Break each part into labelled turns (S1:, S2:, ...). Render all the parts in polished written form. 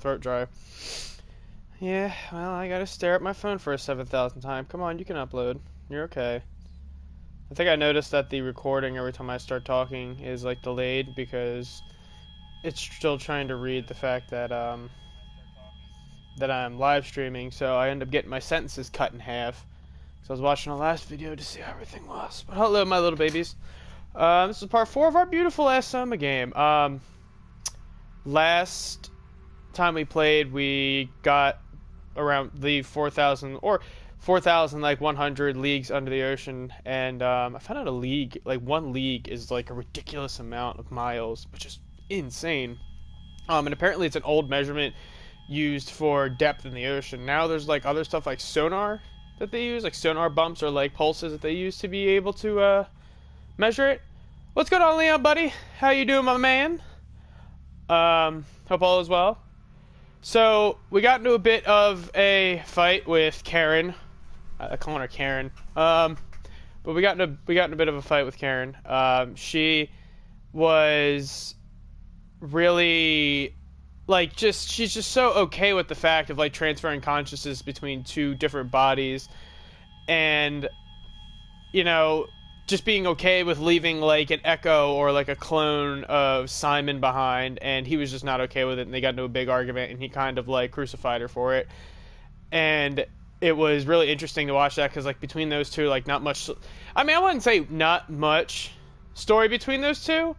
S1: throat dry. Yeah, well, I gotta stare at my phone for a 7,000th time. Come on, you can upload. You're okay. I think I noticed that the recording every time I start talking is like delayed because it's still trying to read the fact that that I'm live streaming, so I end up getting my sentences cut in half. So I was watching the last video to see how everything was. But hello, my little babies. This is part 4 of our beautiful ass Soma game. Last time we played, we got around the 4,000 or 4,000 like 100 leagues under the ocean, and I found out a league, like 1 league, is like a ridiculous amount of miles, which is insane. And apparently it's an old measurement used for depth in the ocean. Now there's like other stuff like sonar that they use, like sonar bumps or like pulses that they use to be able to measure it. What's going on, Leon, buddy? How you doing, my man? Hope all is well. So we got into a bit of a fight with Karen. I call her Karen. But we got in a bit of a fight with Karen. She was really like she's just so okay with the fact of like transferring consciousness between 2 different bodies, and you know, just being okay with leaving like an echo or like a clone of Simon behind, and he was just not okay with it, and they got into a big argument, and he kind of like crucified her for it. And it was really interesting to watch that because like between those two, like not much, I mean, I wouldn't say not much story between those two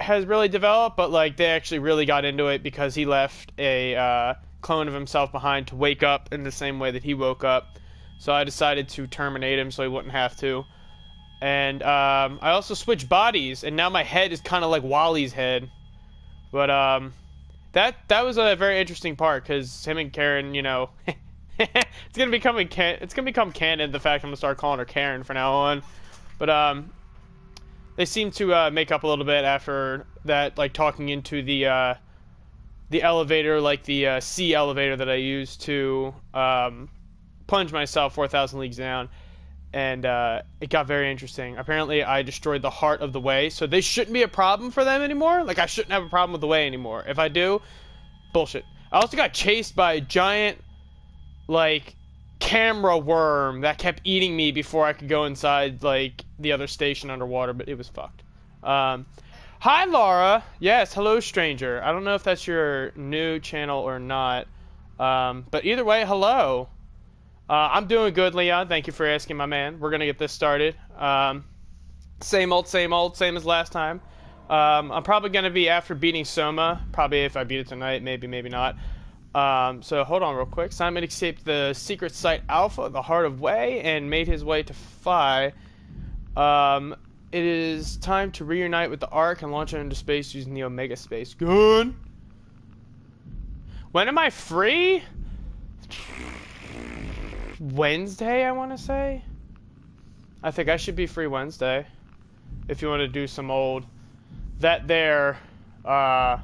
S1: has really developed, but like they actually really got into it because he left a clone of himself behind to wake up in the same way that he woke up. So I decided to terminate him so he wouldn't have to. And I also switched bodies, and now my head is kind of like Wally's head. But that was a very interesting part because him and Karen, you know, it's gonna become canon. The fact I'm gonna start calling her Karen from now on. But they seem to make up a little bit after that, like talking into the elevator, like the C elevator that I used to plunge myself 4,000 leagues down, and it got very interesting. Apparently I destroyed the heart of the way, so they shouldn't be a problem for them anymore. Like I shouldn't have a problem with the way anymore. If I do, bullshit. I also got chased by a giant like camera worm that kept eating me before I could go inside like the other station underwater, but it was fucked. Hi Laura. Yes, hello stranger. I don't know if that's your new channel or not, but either way, hello. I'm doing good, Leon. Thank you for asking, my man. We're gonna get this started. Same old, same as last time. I'm probably gonna be after beating Soma. Probably if I beat it tonight, maybe, maybe not. So hold on real quick. Simon escaped the secret site Alpha, the Heart of Way, and made his way to Phi. It is time to reunite with the Ark and launch it into space using the Omega Space Gun. When am I free? Wednesday, I want to say. I think I should be free Wednesday. If you want to do some old... That there... God,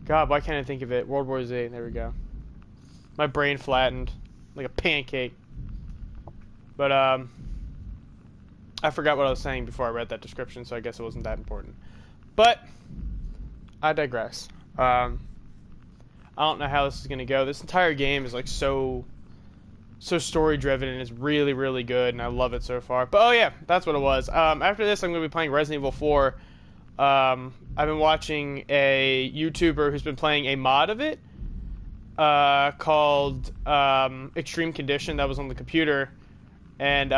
S1: why can't I think of it? World War Z. There we go. My brain flattened. Like a pancake. But, I forgot what I was saying before I read that description, so I guess it wasn't that important. But, I digress. I don't know how this is going to go. This entire game is, like, so story driven, and it's really, really good, and I love it so far. But oh yeah, that's what it was. After this, I'm going to be playing Resident Evil 4. I've been watching a YouTuber who's been playing a mod of it called Extreme Condition that was on the computer, and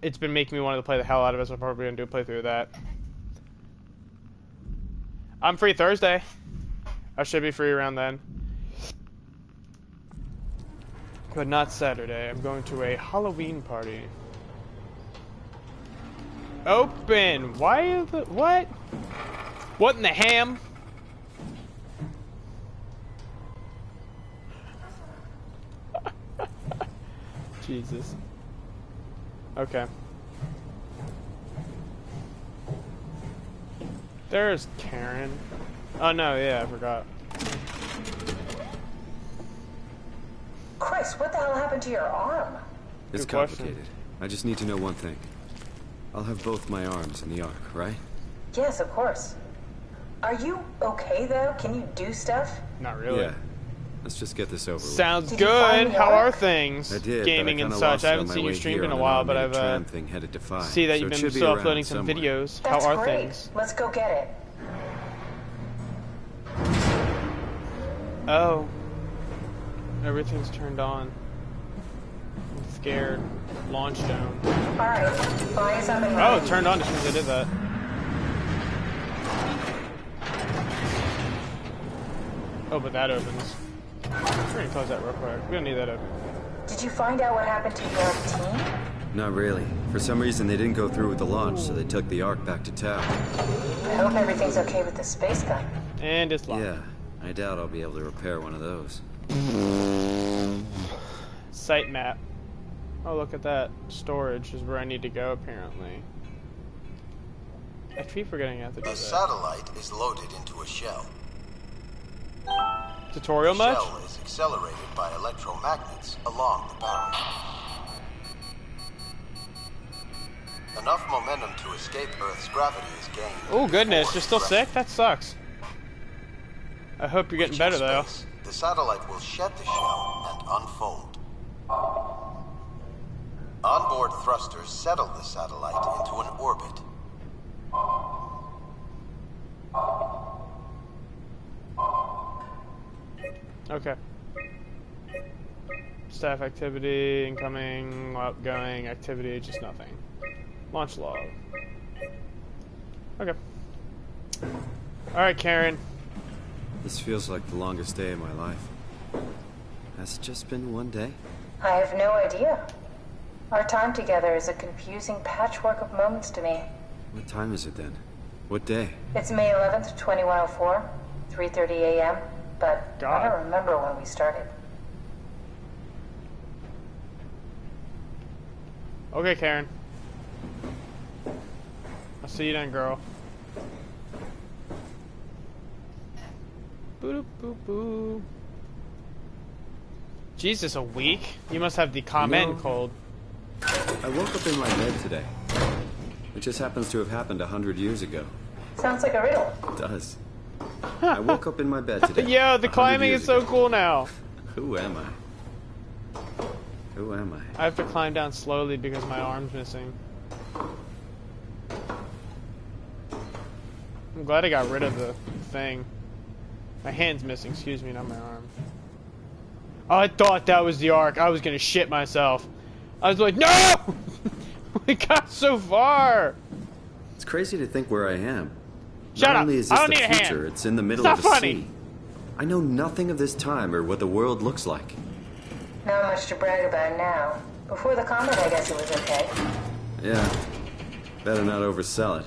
S1: it's been making me want to play the hell out of it, so I'm probably going to do a playthrough of that. I'm free Thursday. I should be free around then. But not Saturday. I'm going to a Halloween party. Open! Why is it? What? What in the ham? Jesus. Okay. There's Karen. Oh no, yeah, I forgot.
S2: Chris, what the hell happened to your arm?
S3: It's complicated. I just need to know one thing. I'll have both my arms in the Ark, right?
S2: Yes, of course. Are you okay, though? Can you do stuff?
S1: Not really.
S3: Yeah. Let's just get this over with.
S1: Sounds
S2: Did you find
S1: good.
S2: the
S1: How are
S2: arc?
S1: things?
S3: I did,
S1: Gaming
S3: but I
S1: and
S3: kinda
S1: such.
S3: lost
S1: I
S3: it
S1: haven't
S3: on my
S1: seen you
S3: way
S1: stream
S3: here
S1: in a
S3: on an
S1: while, but
S3: automated
S1: I've
S3: tram thing headed to 5.
S1: see that
S3: So
S1: you've
S3: it
S1: been
S3: should be
S1: still
S3: around
S1: uploading some
S3: somewhere.
S1: videos.
S2: That's
S1: How are
S2: great.
S1: things?
S2: Let's go get it.
S1: Oh. Everything's turned on. I'm scared. Launch zone.
S2: Alright, fly us up and
S1: Oh,
S2: running.
S1: it turned on as soon as I did that. Oh, but that opens. We're gonna close that real quick. We don't need that open.
S2: Did you find out what happened to your team?
S3: Not really. For some reason, they didn't go through with the launch, so they took the Ark back to town.
S2: I hope everything's okay with the space gun.
S1: And it's locked.
S3: Yeah, I doubt I'll be able to repair one of those.
S1: Site map. Oh, look at that. Storage is where I need to go, apparently. I keep forgetting I have to do
S4: The
S1: that.
S4: satellite is loaded into a shell.
S1: Tutorial
S4: The
S1: much?
S4: shell is accelerated by electromagnets along the barrel. Enough momentum to escape Earth's gravity is gained.
S1: Oh, goodness.
S4: before
S1: You're still
S4: crashing.
S1: sick? That sucks. I hope you're getting
S4: Reaching
S1: better, though.
S4: space, the satellite will shed the shell and unfold. Onboard thrusters settle the satellite into an orbit.
S1: Okay. Staff activity, incoming, outgoing activity, just nothing. Launch log. Okay. Alright, Karen.
S3: This feels like the longest day of my life. Has it just been one day?
S2: I have no idea. Our time together is a confusing patchwork of moments to me.
S3: What time is it then? What day?
S2: It's May 11th, 2104, 3:30 a.m., but
S1: God.
S2: I don't remember when we started.
S1: Okay, Karen. I'll see you then, girl. Boop boop boop. Jesus, a week? You must have the comment
S3: No.
S1: cold.
S3: I woke up in my bed today. It just happens to have happened 100 years ago.
S2: Sounds like a riddle.
S3: It does. I woke up in my bed today.
S1: Yo, the
S3: 100
S1: climbing
S3: years
S1: is so
S3: ago.
S1: cool now.
S3: Who am I? Who am I?
S1: I have to climb down slowly because my arm's missing. I'm glad I got rid of the thing. My hand's missing, excuse me, not my arm. Oh, I thought that was the Ark. I was gonna shit myself. I was like, no! We got so far!
S3: It's crazy to think where I am.
S1: Shut
S3: Not
S1: up.
S3: only is
S1: I
S3: this
S1: don't
S3: the
S1: need a
S3: future,
S1: hand.
S3: it's in the middle
S1: It's
S3: of
S1: not
S3: the
S1: funny.
S3: sea. I know nothing of this time or what the world looks like.
S2: Not much to brag about now. Before the comet, I guess it was okay.
S3: Yeah. Better not oversell it.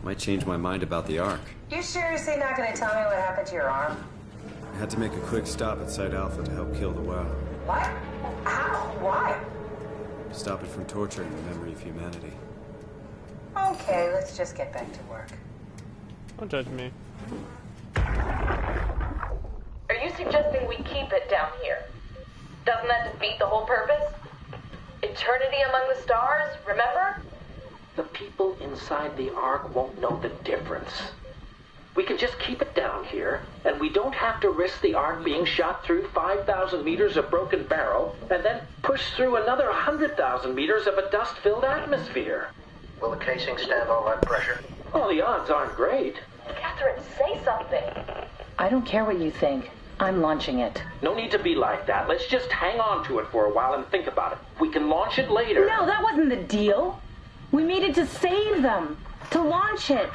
S3: Might change my mind about the Ark.
S2: You seriously not gonna tell me what happened to your arm?
S3: I had to make a quick stop at Site Alpha to help kill the WoW.
S2: What? How? Why?
S3: Stop it from torturing the memory of humanity.
S2: Okay, let's just get back to work.
S1: Don't judge me.
S5: Are you suggesting we keep it down here? Doesn't that defeat the whole purpose? Eternity among the stars, remember?
S6: The people inside the Ark won't know the difference. We can just keep it down here, and we don't have to risk the Ark being shot through 5,000 meters of broken barrel, and then push through another 100,000 meters of a dust-filled atmosphere.
S7: Will the casing stand all that pressure?
S6: Well, the odds aren't great.
S5: Catherine, say something.
S8: I don't care what you think. I'm launching it.
S6: No need to be like that. Let's just hang on to it for a while and think about it. We can launch it later.
S8: No, that wasn't the deal. We needed to save them. To launch it.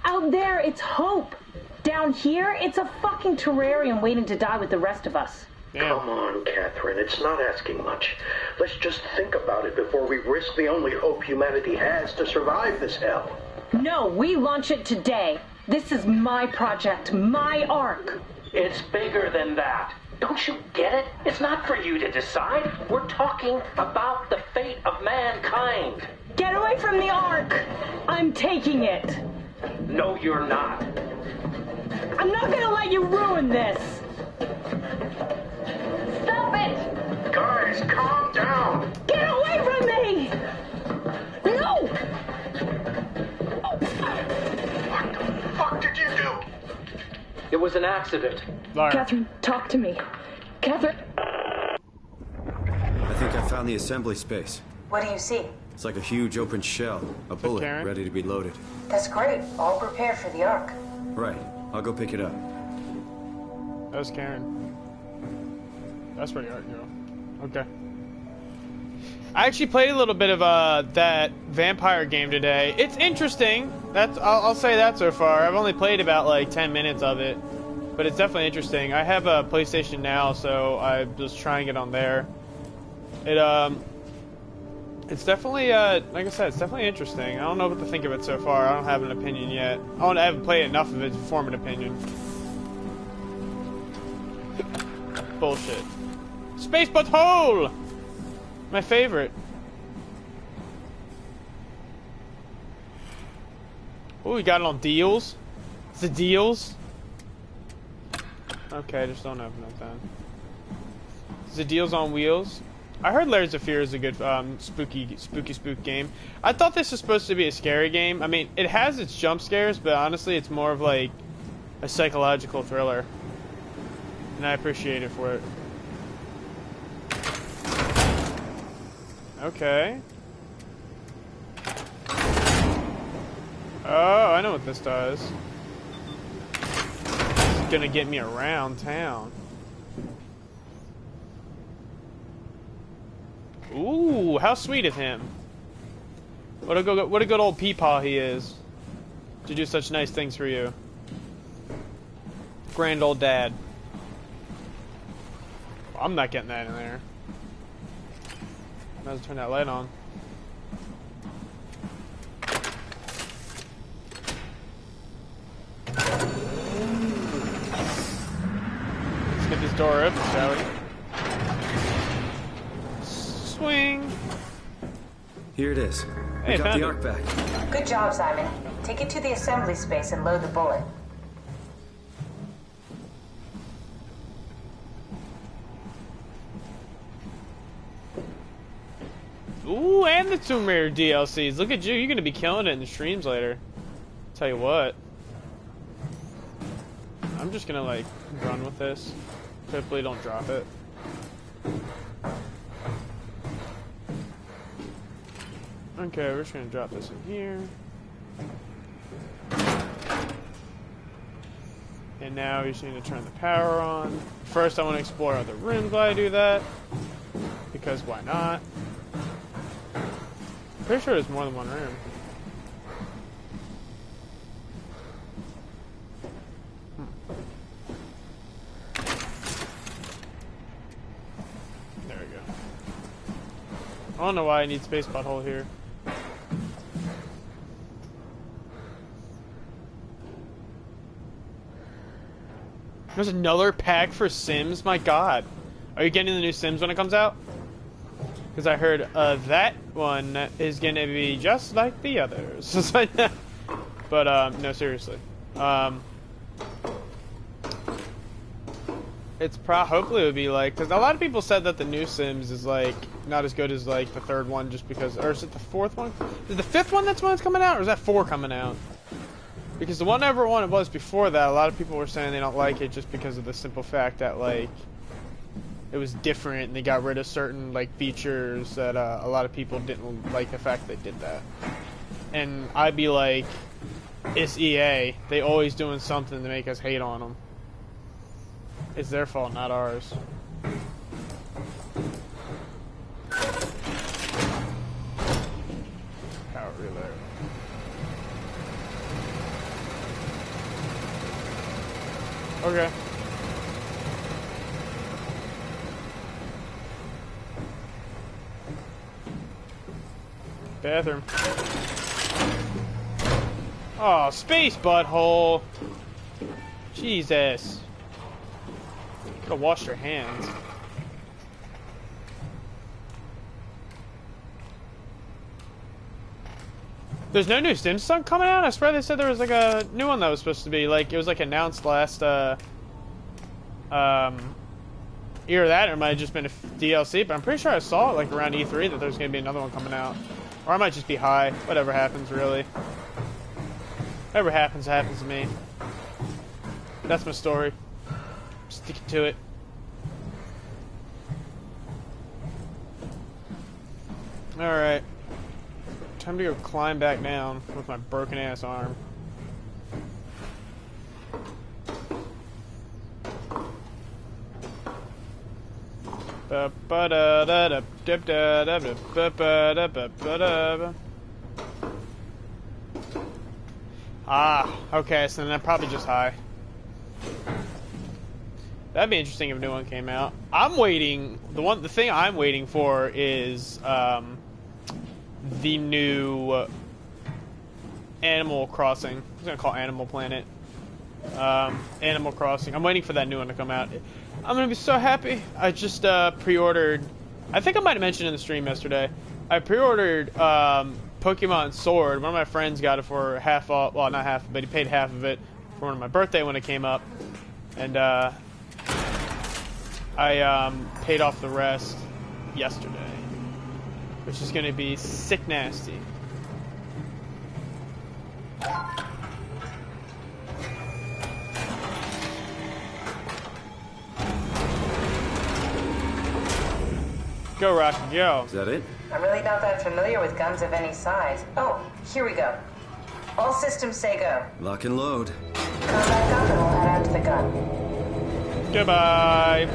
S8: Out there, it's hope. Down here, it's a fucking terrarium waiting to die with the rest of us.
S1: Damn.
S7: Come on, Catherine. It's not asking much. Let's just think about it before we risk the only hope humanity has to survive this hell.
S8: No, we launch it today. This is my project, my Ark.
S6: It's bigger than that. Don't you get it? It's not for you to decide. We're talking about the fate of mankind.
S8: Get away from the Ark. I'm taking it.
S6: No, you're not.
S8: I'm not gonna let you ruin this.
S5: Stop it!
S7: Guys, calm down.
S8: Get away from me! No!
S7: What the fuck did you do?
S6: It was an accident.
S1: Lara.
S8: Catherine, talk to me. Catherine.
S3: I think I found the assembly space.
S2: What do you see?
S3: It's like a huge open shell. A bullet
S1: Karen?
S3: ready to be loaded.
S2: That's great. All prepared for the Ark.
S3: Right. I'll go pick it up.
S1: That was Karen. That's pretty hard, girl. Okay. I actually played a little bit of that vampire game today. It's interesting. I'll say that so far. I've only played about like 10 minutes of it, but it's definitely interesting. I have a PlayStation now, so I'm just trying it on there. It's definitely like I said, it's definitely interesting. I don't know what to think of it so far. I don't have an opinion yet. I haven't played enough of it to form an opinion. Bullshit. Space butthole! My favorite. Oh, we got it on deals. It's the deals. Okay, just don't open it then. It's the deals on wheels. I heard Layers of Fear is a good spooky spook game. I thought this was supposed to be a scary game. I mean, it has its jump scares, but honestly, it's more of like a psychological thriller, and I appreciate it for it. Okay. Oh, I know what this does. It's gonna get me around town. Ooh, how sweet of him. What a good old peepaw he is. To do such nice things for you. Grand old dad. Well, I'm not getting that in there. Might as well turn that light on. Let's get this door open, shall we? Swing.
S3: Here it is.
S1: Hey,
S3: We got
S1: found
S3: the
S1: it.
S3: Ark back.
S2: Good job, Simon. Take it to the assembly space and load the bullet.
S1: Ooh, and the Tomb Raider DLCs. Look at you. You're going to be killing it in the streams later. Tell you what. I'm just going to, like, run with this. Hopefully don't drop it. Okay, we're just going to drop this in here. And now we just need to turn the power on. First, I want to explore other rooms while I do that. Because why not? Pretty sure there's more than one room. There we go. I don't know why I need space butthole here. There's another pack for Sims? My god. Are you getting the new Sims when it comes out? Because I heard that one is going to be just like the others. But, no, seriously. It's hopefully it would be like, because a lot of people said that the new Sims is like, not as good as like the third one just because, or is it the fourth one? Is it the fifth one that's when it's coming out, or is that 4 coming out? Because the whatever one it was before that, a lot of people were saying they don't like it just because of the simple fact that like, it was different and they got rid of certain like features that a lot of people didn't like the fact they did that. And I'd be like, it's EA. They always doing something to make us hate on them. It's their fault, not ours. Power relay. Okay. Bathroom. Oh, space butthole. Jesus. Gotta wash your hands. There's no new Sims song coming out? I swear they said there was like a new one that was supposed to be like, it was like announced last either that or it might have just been a DLC, but I'm pretty sure I saw it like around E3 that there's gonna be another one coming out. Or I might just be high. Whatever happens, really. Whatever happens, happens to me. That's my story. Sticking to it. Alright. Time to go climb back down with my broken ass arm. Ah, okay, so then I'm probably just high. That'd be interesting if a new one came out. I'm waiting. The thing I'm waiting for is the new Animal Crossing. I was gonna call Animal Planet. Animal Crossing. I'm waiting for that new one to come out. I'm gonna be so happy. I just pre-ordered. I think I might have mentioned in the stream yesterday. I pre-ordered Pokemon Sword. One of my friends got it for half off. Well, not half, but he paid half of it for one of my birthday when it came up, and I paid off the rest yesterday, which is gonna be sick nasty. Go, Rocky, go.
S3: Is that it?
S2: I'm really not that familiar with guns of any size. Oh, here we go. All systems say go.
S3: Lock and load.
S2: Come back up and we'll head out to the gun.
S1: Goodbye.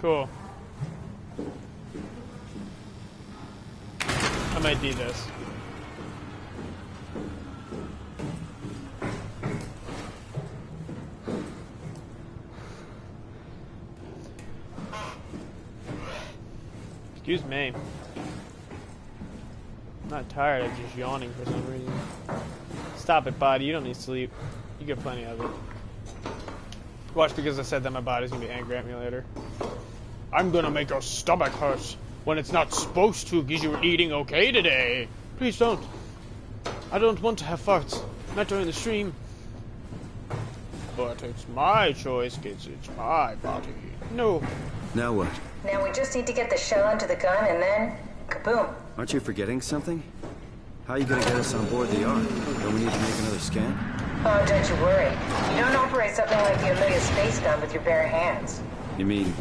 S1: Cool. I might do this. Excuse me. I'm not tired, I'm just yawning for some reason. Stop it, body. You don't need sleep. You get plenty of it. Watch, because I said that my body's gonna be angry at me later. I'm gonna make your stomach hurt when it's not supposed to, because you were eating okay today. Please don't. I don't want to have farts. Not during the stream. But it's my choice, kids. It's my body. No.
S3: Now what?
S2: Now we just need to get the shell into the gun and then, kaboom.
S3: Aren't you forgetting something? How are you gonna get us on board the Ark? Don't we need to make another scan?
S2: Oh, don't you worry. You don't operate something like the Amelia space gun with your bare hands.
S3: You mean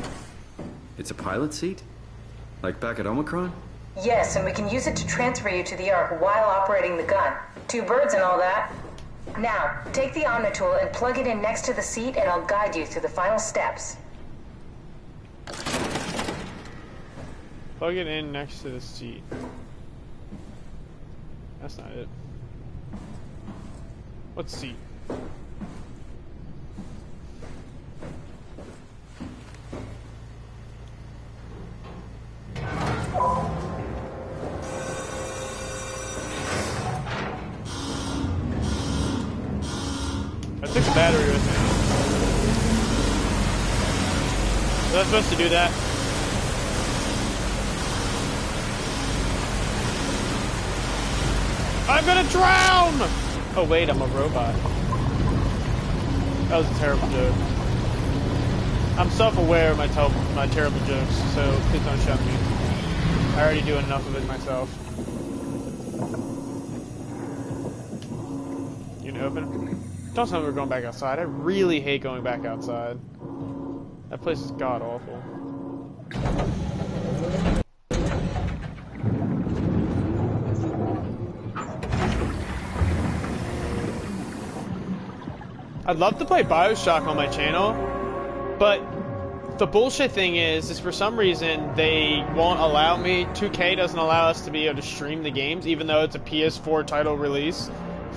S3: it's a pilot seat? Like back at Omicron?
S2: Yes, and we can use it to transfer you to the Ark while operating the gun. 2 birds and all that. Now, take the Omnitool and plug it in next to the seat and I'll guide you through the final steps.
S1: Plug it in next to the seat. That's not it. What seat? I took the battery with me. Was I supposed to do that? I'm gonna drown! Oh wait, I'm a robot. That was a terrible joke. I'm self-aware of my terrible jokes, so please don't shut me. I already do enough of it myself. You gonna open? Don't tell me we're going back outside. I really hate going back outside. That place is god-awful. I'd love to play BioShock on my channel, but the bullshit thing is for some reason they won't allow me. 2K doesn't allow us to be able to stream the games, even though it's a PS4 title release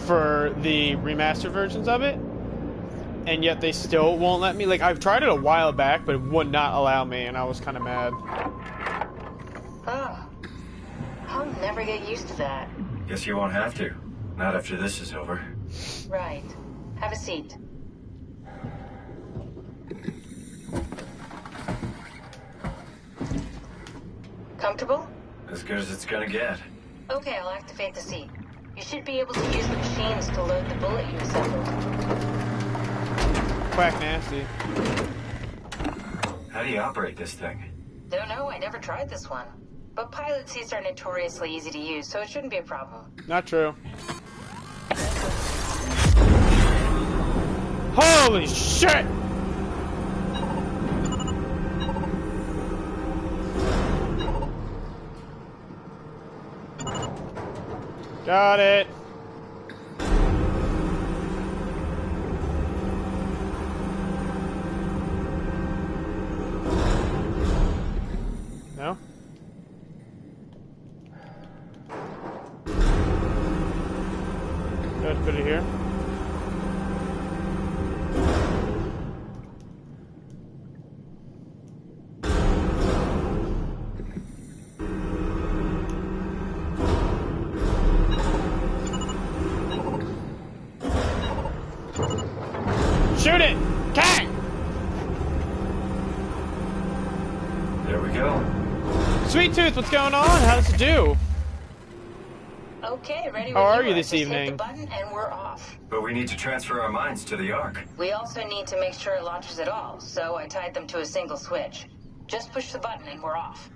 S1: for the remastered versions of it, and yet they still won't let me. Like, I've tried it a while back, but it would not allow me, and I was kind of mad.
S2: Oh, I'll never get used to that.
S9: Guess you won't have to. Not after this is over.
S2: Right. Have a seat. Comfortable?
S9: As good as it's gonna get.
S2: Okay, I'll activate the seat. You should be able to use the machines to load the bullet you assembled.
S1: Quack nasty.
S9: How do you operate this thing?
S2: Don't know, I never tried this one. But pilot seats are notoriously easy to use, so it shouldn't be a problem.
S1: Not true. Holy shit! Got it. No? Let's put it here. Shoot it! Kang!
S9: There we go.
S1: Sweet Tooth, what's going on? How does it do?
S2: Okay, ready
S1: How
S2: when
S1: are you
S2: are.
S1: this
S2: Just
S1: evening?
S2: hit the button and we're off.
S9: But we need to transfer our minds to the Ark.
S2: We also need to make sure it launches at all, so I tied them to a single switch. Just push the button and we're off.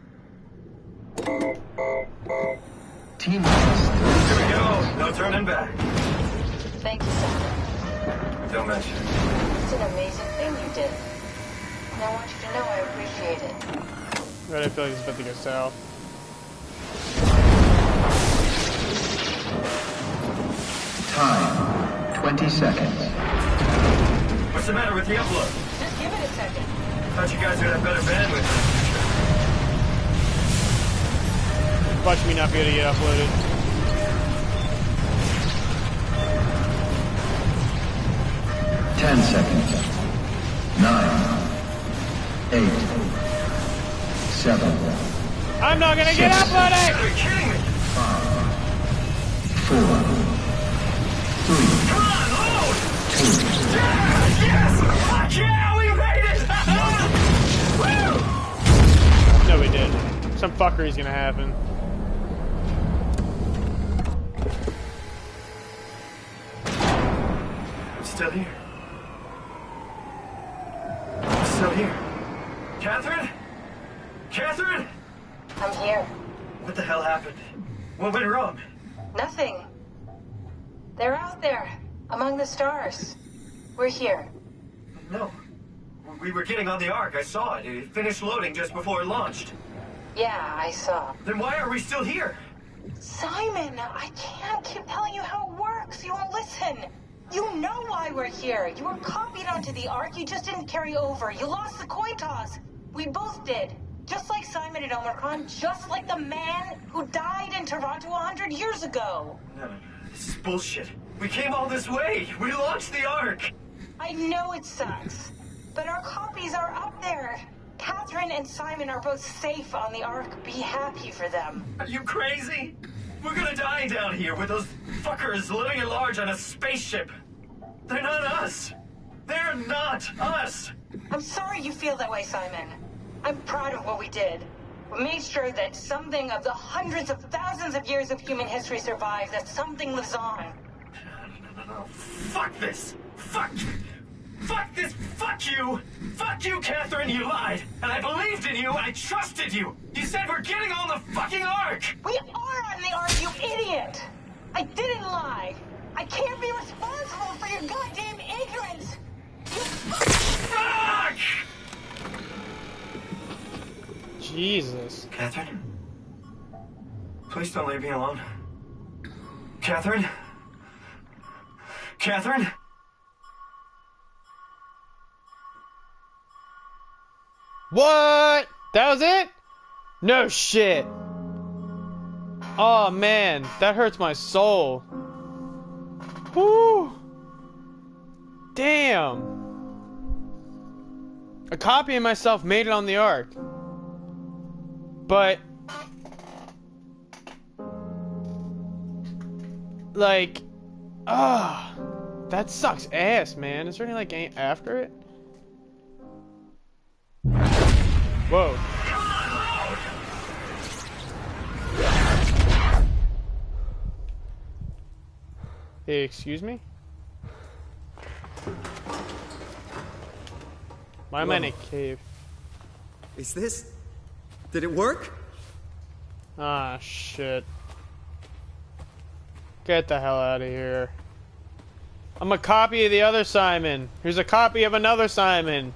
S7: Team
S9: Here we go. No turning back.
S2: Thank you, Simon.
S9: Don't mention it.
S2: It's an amazing thing you did. And I want you to know I appreciate it.
S1: Right, I feel like it's about to go south.
S7: time, 20 seconds.
S9: What's the matter with the upload?
S2: Just give it a second.
S9: Thought you guys would have better bandwidth.
S1: Watch me not be able to get uploaded.
S7: Ten seconds. 9, 8, 7.
S1: I'm not gonna get uploaded!
S9: Are you kidding me?
S7: 5, 4, 3,
S9: Come on, load!
S7: 2,
S9: Yes! Fuck yeah, we made it! Woo!
S1: No, we did. Some fuckery's gonna happen.
S9: I'm still here. I'm still here. Catherine? Catherine?
S2: I'm here.
S9: What the hell happened? What went wrong?
S2: Nothing. They're out there, among the stars. We're here.
S9: No. We were getting on the Ark. I saw it. It finished loading just before it launched.
S2: Yeah, I saw.
S9: Then why are we still here?
S8: Simon, I can't keep telling you how it works. You won't listen. You know why we're here. You were copied onto the Ark. You just didn't carry over. You lost the coin toss. We both did. Just like Simon at Omicron, just like the man who died in Toronto 100 years ago.
S9: No. This is bullshit. We came all this way. We launched the Ark.
S8: I know it sucks, but our copies are up there. Catherine and Simon are both safe on the Ark. Be happy for them.
S9: Are you crazy? We're gonna die down here with those fuckers living at large on a spaceship. They're not us. They're not us.
S8: I'm sorry you feel that way, Simon. I'm proud of what we did. We made sure that something of the hundreds of thousands of years of human history survives, that something lives on.
S9: No. Fuck this. Fuck this. Fuck you. Fuck you, Catherine. You lied. And I believed in you. I trusted you. You said we're getting on the fucking Ark.
S8: We are on the Ark, you idiot! I didn't lie. I can't be responsible for your goddamn ignorance. You
S9: Fuck!
S1: Jesus.
S9: Catherine? Please don't leave me alone. Catherine? Catherine?
S1: What? That was it? No shit. Oh man, that hurts my soul. Whew. Damn. A copy of myself made it on the Ark. But like, that sucks ass, man. Is there any like any after it? Whoa. Hey, excuse me? Why am I in a cave?
S3: Is this... Did it work?
S1: Ah, shit. Get the hell out of here. I'm a copy of the other Simon. Here's a copy of another Simon.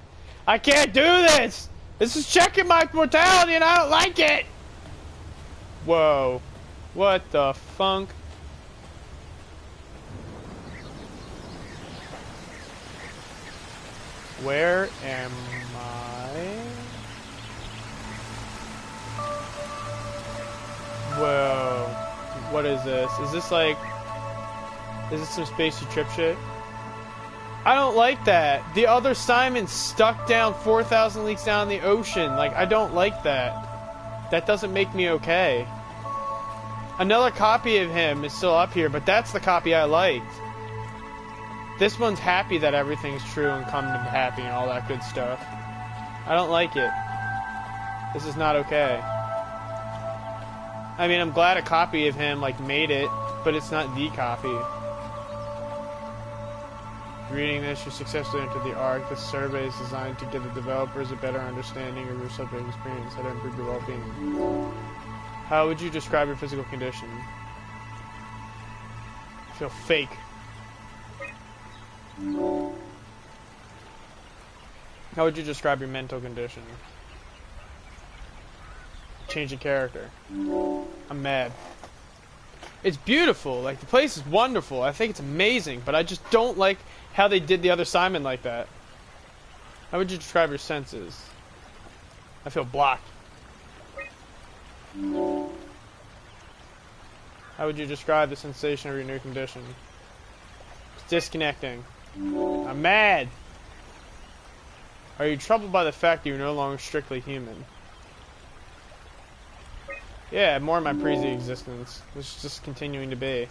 S1: I can't do this! This is checking my mortality and I don't like it! Whoa. What the funk? Where am I? Whoa. What is this? Is this like... Is this some spacey trip shit? I don't like that. The other Simon's stuck down 4,000 leagues down the ocean. Like, I don't like that. That doesn't make me okay. Another copy of him is still up here, but that's the copy I liked. This one's happy that everything's true and come to be happy and all that good stuff. I don't like it. This is not okay. I mean, I'm glad a copy of him, like, made it, but it's not the copy. Reading this, you successfully entered the Ark. This survey is designed to give the developers a better understanding of your subject experience, how to improve your well-being. How would you describe your physical condition? I feel fake. How would you describe your mental condition? Change of character. I'm mad. It's beautiful. Like, the place is wonderful. I think it's amazing, but I just don't like how they did the other Simon like that. How would you describe your senses? I feel blocked. How would you describe the sensation of your new condition? It's disconnecting. I'm mad. Are you troubled by the fact that you're no longer strictly human? Yeah, more my pre-existence, which is just continuing to be.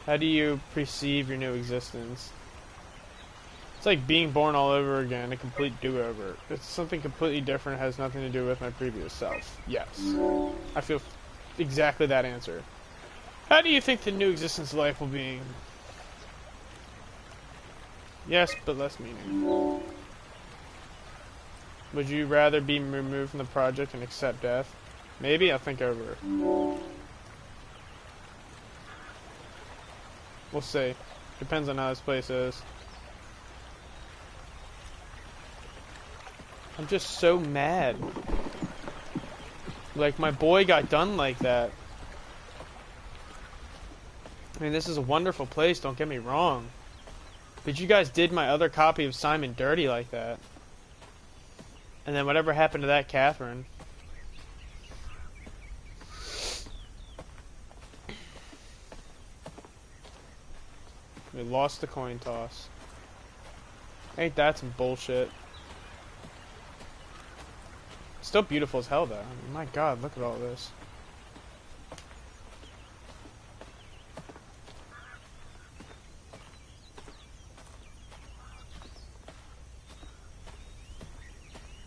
S1: How do you perceive your new existence? It's like being born all over again, a complete do-over. It's something completely different, has nothing to do with my previous self. Yes. I feel exactly that answer. How do you think the new existence of life will be? Yes, but less meaning. Would you rather be removed from the project and accept death? Maybe. I'll think over it. We'll see. Depends on how this place is. I'm just so mad. Like, my boy got done like that. I mean, this is a wonderful place, don't get me wrong. But you guys did my other copy of Simon dirty like that. And then whatever happened to that Catherine? We lost the coin toss. Ain't that some bullshit? Still beautiful as hell though. I mean, my god, look at all this.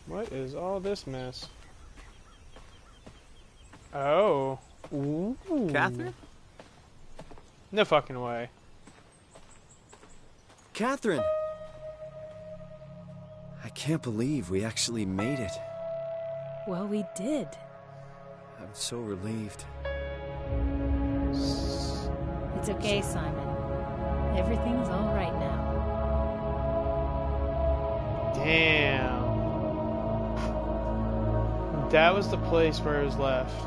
S1: What is all this mess? Oh. Ooh.
S3: Catherine?
S1: No fucking way.
S3: Catherine! I can't believe we actually made it.
S10: Well, we did.
S3: I'm so relieved.
S10: It's okay, Simon. Everything's all right now.
S1: Damn. That was the place where it was left.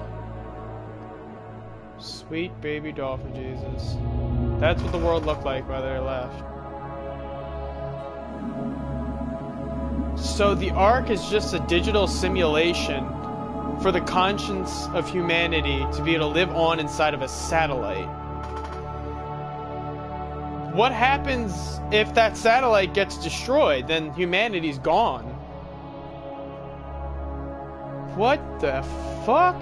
S1: Sweet baby dolphin Jesus. That's what the world looked like while they were left. So the Ark is just a digital simulation for the conscience of humanity to be able to live on inside of a satellite. What happens if that satellite gets destroyed? Then humanity's gone. What the fuck?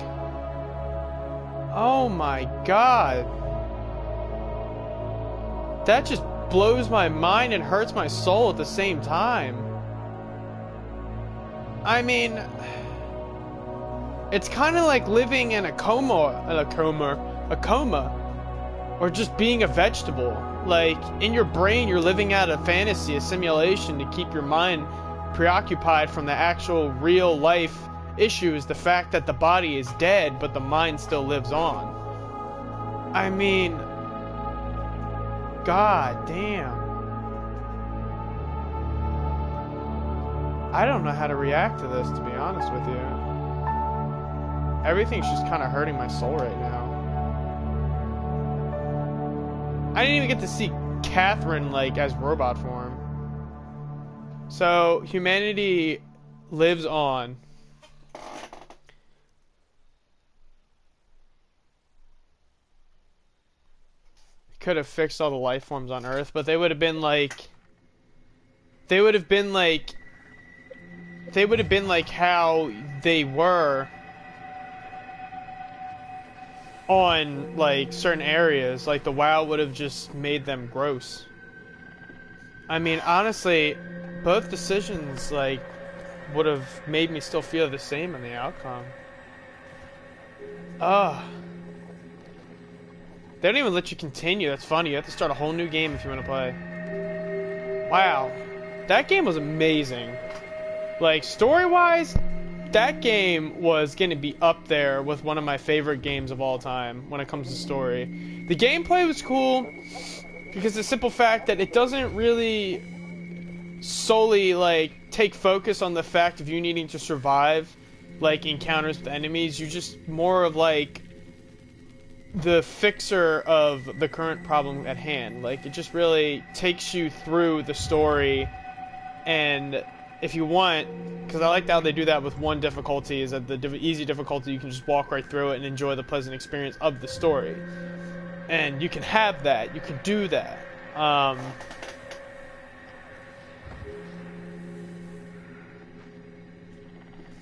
S1: Oh my god. That just blows my mind and hurts my soul at the same time. I mean, it's kind of like living in a coma, or just being a vegetable. Like, in your brain, you're living out a fantasy, a simulation to keep your mind preoccupied from the actual real life issues, the fact that the body is dead but the mind still lives on. I mean, god damn. I don't know how to react to this, to be honest with you. Everything's just kind of hurting my soul right now. I didn't even get to see Catherine, like, as robot form. So, humanity lives on. Could have fixed all the life forms on Earth, but they would have been like how they were on, like, certain areas. Like, the WoW would have just made them gross. I mean, honestly, both decisions, like, would have made me still feel the same in the outcome. Ugh. They don't even let you continue. That's funny. You have to start a whole new game if you want to play. Wow. That game was amazing. Like, story-wise, that game was going to be up there with one of my favorite games of all time when it comes to story. The gameplay was cool because the simple fact that it doesn't really solely, like, take focus on the fact of you needing to survive, like, encounters with enemies. You're just more of, like, the fixer of the current problem at hand. Like, it just really takes you through the story, and if you want, because I like how they do that with one difficulty, is that the easy difficulty you can just walk right through it and enjoy the pleasant experience of the story. And you can have that, you can do that.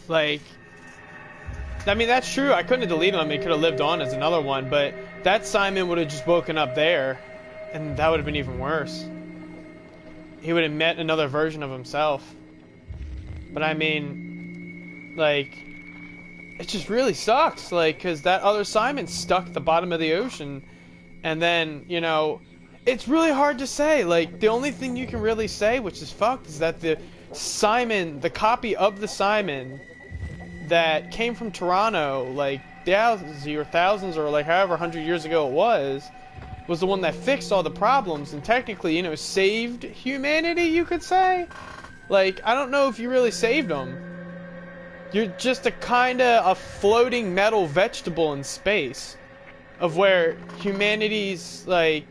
S1: Like, I mean, that's true. I couldn't have deleted him. He could have lived on as another one, but that Simon would have just woken up there, and that would have been even worse. He would have met another version of himself. But I mean, like, it just really sucks, like, because that other Simon stuck at the bottom of the ocean, and then, you know, it's really hard to say. Like, the only thing you can really say, which is fucked, is that the Simon, the copy of the Simon that came from Toronto, like, thousands or like however 100 years ago it was the one that fixed all the problems and technically, you know, saved humanity, you could say. Like, I don't know if you really saved them. You're just a floating metal vegetable in space, of where humanity's, like,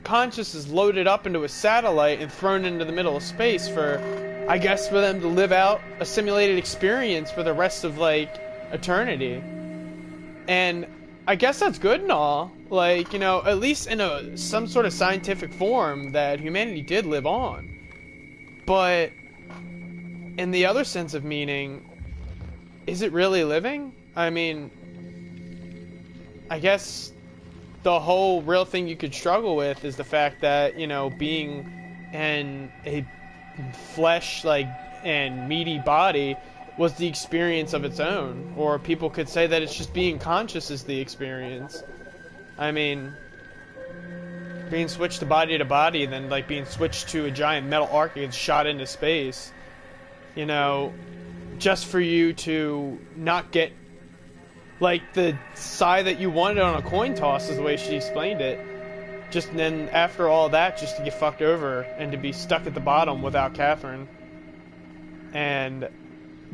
S1: conscious is loaded up into a satellite and thrown into the middle of space for, I guess, for them to live out a simulated experience for the rest of, like, eternity. And I guess that's good and all. Like, you know, at least in some sort of scientific form that humanity did live on. But in the other sense of meaning, is it really living? I mean, I guess the whole real thing you could struggle with is the fact that, you know, being in a flesh, like, and meaty body was the experience of its own. Or people could say that it's just being conscious is the experience. I mean, being switched to body, and then, like, being switched to a giant metal arc and shot into space, you know, just for you to not get, like, the side that you wanted on a coin toss, is the way she explained it. Just, and then after all that, just to get fucked over and to be stuck at the bottom without Catherine. And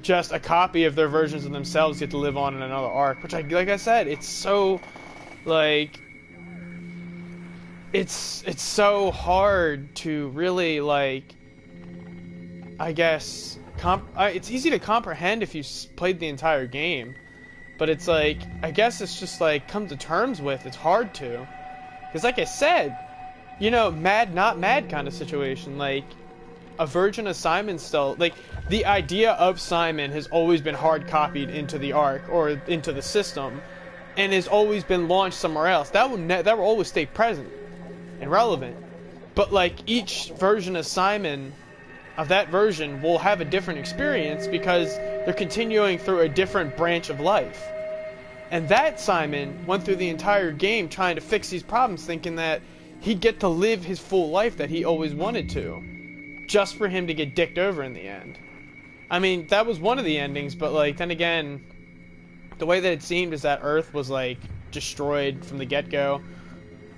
S1: just a copy of their versions of themselves get to live on in another arc, which, like I said, it's so, like, it's so hard to really, like, I guess, it's easy to comprehend if you played the entire game, but it's like, I guess it's just, like, come to terms with, it's hard to, because, like I said, you know, mad not mad kind of situation. Like, a version of Simon still, like, the idea of Simon has always been hard copied into the arc or into the system, and has always been launched somewhere else. That will always stay present and relevant. But, like, each version of Simon, of that version, will have a different experience because they're continuing through a different branch of life. And that Simon went through the entire game trying to fix these problems, thinking that he'd get to live his full life that he always wanted to, just for him to get dicked over in the end. I mean, that was one of the endings, but like then again, the way that it seemed is that Earth was like destroyed from the get-go.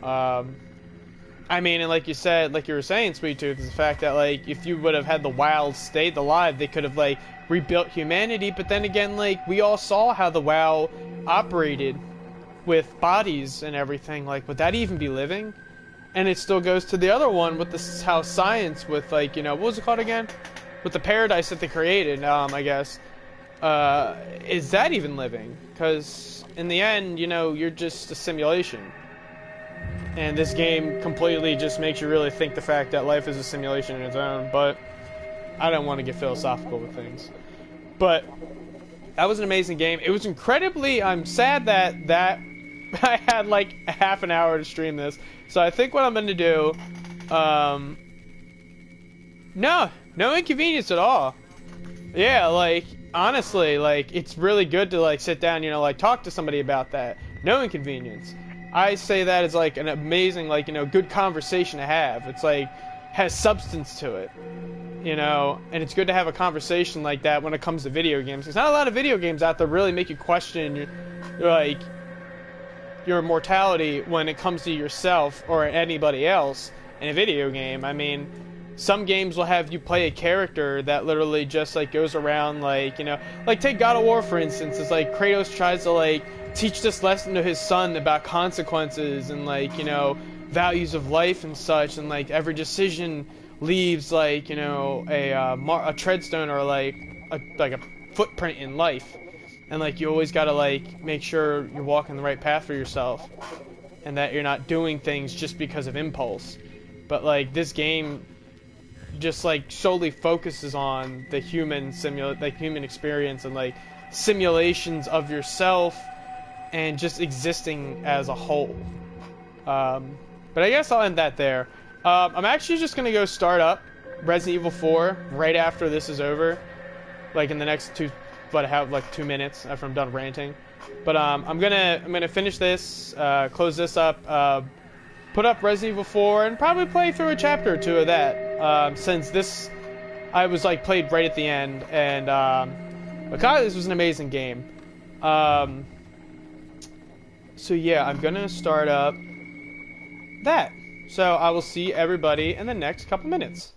S1: I mean, and like you said, like you were saying, Sweet Tooth, is the fact that like if you would have had the WoW stayed alive, they could have like rebuilt humanity. But then again, like we all saw how the WoW operated with bodies and everything. Like, would that even be living? And it still goes to the other one with this how science with like, you know, what was it called again? With the paradise that they created, I guess. Is that even living? Because in the end, you know, you're just a simulation. And this game completely just makes you really think the fact that life is a simulation in its own. But I don't want to get philosophical with things. But that was an amazing game. It was incredibly... I'm sad that I had like a half an hour to stream this. So I think what I'm going to do... No inconvenience at all. Yeah, like, honestly, like, it's really good to, like, sit down, you know, like, talk to somebody about that. No inconvenience. I say that as, like, an amazing, like, you know, good conversation to have. It's, like, has substance to it, you know, and it's good to have a conversation like that when it comes to video games. There's not a lot of video games out there really make you question, like, your mortality when it comes to yourself or anybody else in a video game. I mean... Some games will have you play a character that literally just, like, goes around, like, you know... Like, take God of War, for instance. It's like Kratos tries to, like, teach this lesson to his son about consequences and, like, you know, values of life and such. And, like, every decision leaves, like, you know, a treadstone or, like a footprint in life. And, like, you always gotta, like, make sure you're walking the right path for yourself. And that you're not doing things just because of impulse. But, like, this game... just like solely focuses on the human human experience and like simulations of yourself and just existing as a whole. But I guess I'll end that there. I'm actually just gonna go start up Resident Evil 4 right after this is over, like in the next 2 minutes after I'm done ranting. But I'm gonna finish this, close this up, put up Resident Evil 4, and probably play through a chapter or two of that. Since this, I was like played right at the end, and but God, this was an amazing game. So yeah, I'm gonna start up that. So I will see everybody in the next couple minutes.